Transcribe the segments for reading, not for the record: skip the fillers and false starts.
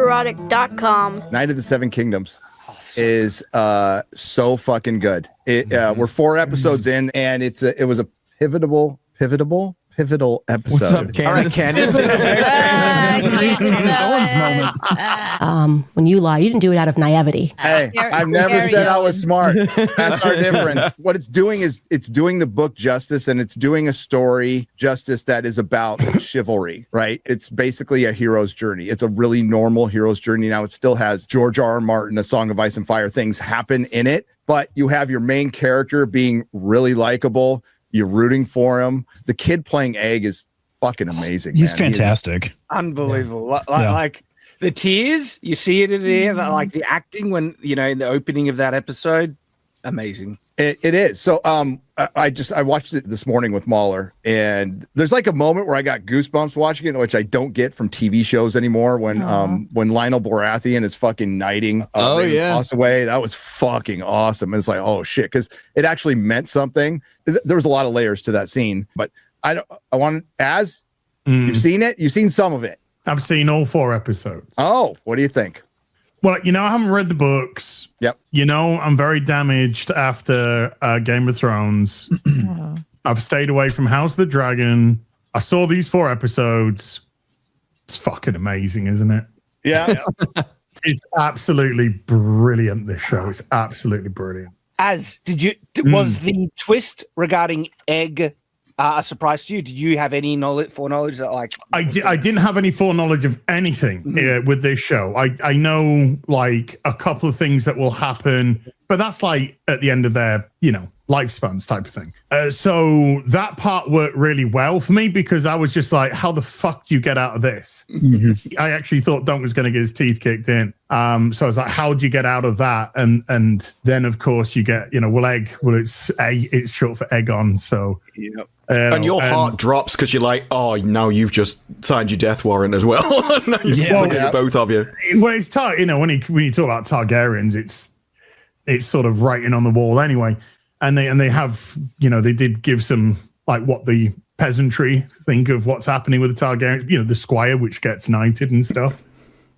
Autoerotic.com. Night of the Seven Kingdoms is so fucking good. We're 4 episodes in, and it was a pivotal episode. What's up, Candace? All right, Candace. Candace Owens moment. When you lie, you didn't do it out of naivety. Hey, I've never said I was smart. That's our difference. What it's doing is it's doing the book justice, and it's doing a story justice that is about chivalry, right? It's basically a hero's journey. It's a really normal hero's journey. Now, it still has George R. R. Martin, A Song of Ice and Fire, things happen in it, but you have your main character being really likable. You're rooting for him. The kid playing Egg is fucking amazing. He's fantastic. Unbelievable. Like the tears, you see it in there, like the acting when, in the opening of that episode, amazing. It is. So I watched it this morning with Mahler, and there's like a moment where I got goosebumps watching it, which I don't get from TV shows anymore. When Lionel Baratheon is fucking knighting Foss away, that was fucking awesome. And it's like, oh shit, because it actually meant something. There was a lot of layers to that scene, but you've seen it? You've seen some of it. I've seen all 4 episodes. Oh, what do you think? Well, I haven't read the books. Yep. I'm very damaged after Game of Thrones. I've stayed away from House of the Dragon. I saw these 4 episodes. It's fucking amazing, isn't it? Yeah. It's absolutely brilliant, this show. It's absolutely brilliant. Was the twist regarding Egg a surprise to you? Did you have any foreknowledge that I didn't have any foreknowledge of anything with this show. I know like a couple of things that will happen, but that's like at the end of their lifespans type of thing. So that part worked really well for me because I was just like, how the fuck do you get out of this? I actually thought Dunk was going to get his teeth kicked in. So I was like, how do you get out of that? And then of course you get, it's short for Aegon. So, and your heart drops because you're like, oh, now you've just signed your death warrant as well. Both of you. Well, it's when you talk about Targaryens, it's sort of writing on the wall anyway. And they have, they did give some like what the peasantry think of what's happening with the Targaryen, the squire, which gets knighted and stuff,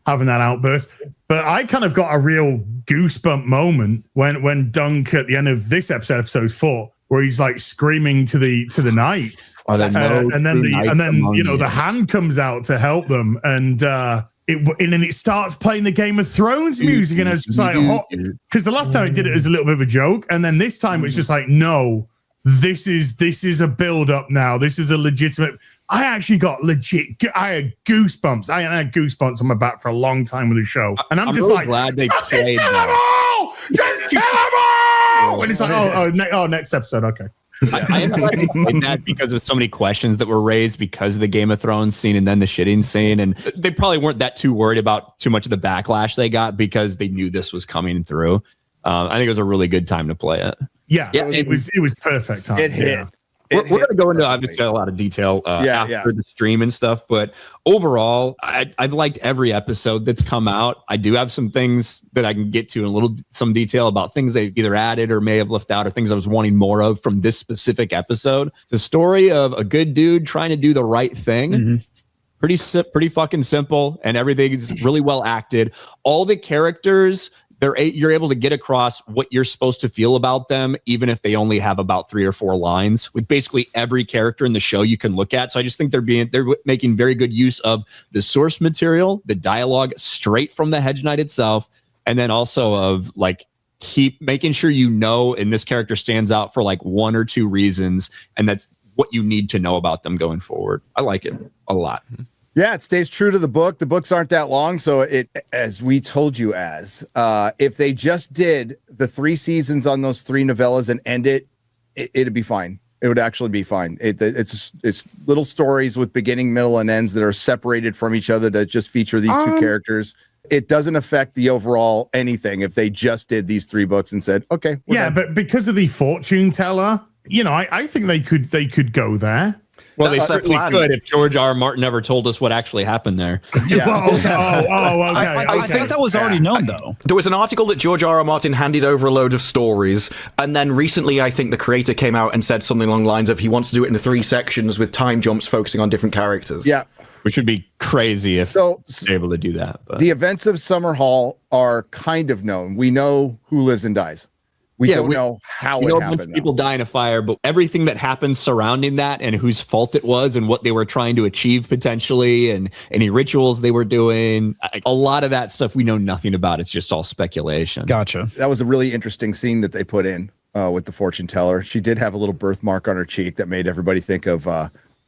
having that outburst. But I kind of got a real goosebump moment when Dunk at the end of this episode 4, where he's like screaming to the knights, and then the hand comes out to help them, and then it starts playing the Game of Thrones music, and it's just like because the last time it did it as a little bit of a joke, and then this time it's just like, no, this is a build up now. This is a legitimate. I actually got I had goosebumps. I had goosebumps on my back for a long time with the show, and I'm just really glad they played kill them all. Just kill them all. And it's like, next episode, okay. I ended up in that because of so many questions that were raised because of the Game of Thrones scene and then the shitting scene. And they probably weren't that too worried about too much of the backlash they got because they knew this was coming through. I think it was a really good time to play it. Yeah, it was perfect time. It hit. Yeah. We're going to go into obviously a lot of detail after the stream and stuff, but overall, I've liked every episode that's come out. I do have some things that I can get to in some detail about things they've either added or may have left out or things I was wanting more of from this specific episode. It's a story of a good dude trying to do the right thing. Pretty fucking simple, and everything is really well acted. All the characters, you're able to get across what you're supposed to feel about them, even if they only have about 3 or 4 lines. With basically every character in the show you can look at. So I just think they're making very good use of the source material, the dialogue straight from the Hedge Knight itself, and then also of like keep making sure and this character stands out for like 1 or 2 reasons, and that's what you need to know about them going forward. I like it a lot. Yeah, it stays true to the book. The books aren't that long, so as we told you, if they just did the 3 seasons on those 3 novellas and end it'd be fine. It would actually be fine. It's little stories with beginning, middle, and ends that are separated from each other that just feature these 2 characters. It doesn't affect the overall anything if they just did these 3 books and said, okay. Yeah, but because of the fortune teller, I think they could go there. Well, they certainly could if George R. R. Martin never told us what actually happened there. Yeah. Okay. I think that was already known, though. There was an article that George R. R. Martin handed over a load of stories, and then recently I think the creator came out and said something along the lines of he wants to do it in 3 sections with time jumps focusing on different characters. Yeah. Which would be crazy if they're able to do that. But. The events of Summerhall are kind of known. We know who lives and dies. We don't know how it happened. A bunch of people die in a fire, but everything that happens surrounding that and whose fault it was and what they were trying to achieve potentially and any rituals they were doing, a lot of that stuff we know nothing about. It's just all speculation. Gotcha. That was a really interesting scene that they put in with the fortune teller. She did have a little birthmark on her cheek that made everybody think of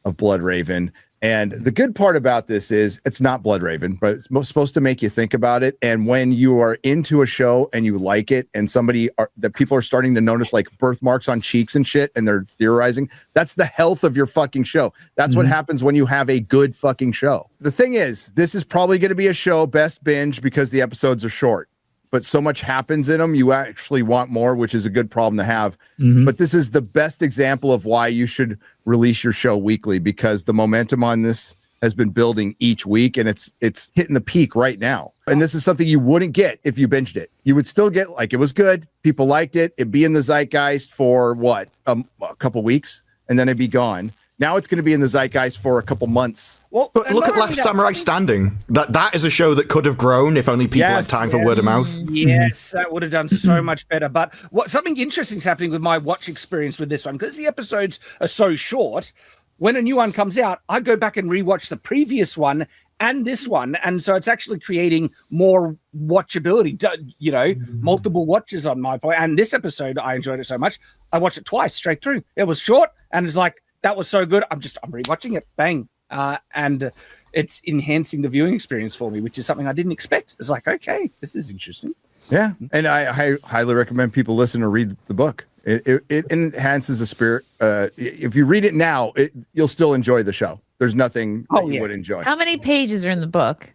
Bloodraven. And the good part about this is it's not Bloodraven, but it's supposed to make you think about it. And when you are into a show and you like it and that people are starting to notice like birthmarks on cheeks and shit and they're theorizing, that's the health of your fucking show. That's what happens when you have a good fucking show. The thing is, this is probably going to be a show best binge because the episodes are short. But so much happens in them, you actually want more, which is a good problem to have. But this is the best example of why you should release your show weekly, because the momentum on this has been building each week, and it's hitting the peak right now. And this is something you wouldn't get if you binged it. You would still get, like, it was good, people liked it, it'd be in the zeitgeist for what, a couple weeks, and then it'd be gone. Now it's going to be in the zeitgeist for a couple months. Well, but look at Last Samurai Standing. That is a show that could have grown if only people had time for word of mouth. Yes, that would have done so much better. But something interesting is happening with my watch experience with this one, because the episodes are so short. When a new one comes out, I go back and rewatch the previous one and this one, and so it's actually creating more watchability. You know, multiple watches on my point. And this episode, I enjoyed it so much, I watched it twice straight through. It was short, and it's like, that was so good. I'm rewatching it. Bang. And it's enhancing the viewing experience for me, which is something I didn't expect. It's like, okay, this is interesting. Yeah. And I highly recommend people listen or read the book. It enhances the spirit. If you read it now, you'll still enjoy the show. There's nothing that you would enjoy. How many pages are in the book?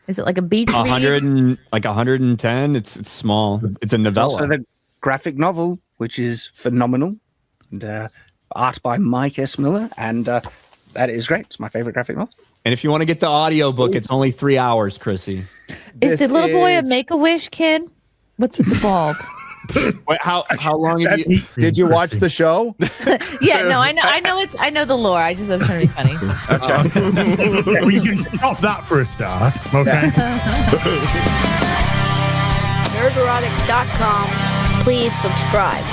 Is it like a beach 110. It's small. It's a novella. It's also the graphic novel, which is phenomenal. And art by Mike S. Miller, and that is great. It's my favorite graphic novel. And if you want to get the audio book, it's only 3 hours, Chrissy. Is the little boy a Make-A-Wish kid? What's with the bald? Wait, how long have you? Did you watch the show? Yeah, no, I know the lore. I was trying to be funny. Okay. Well, you can stop that for a start. Okay. Nerderotic.com. Please subscribe.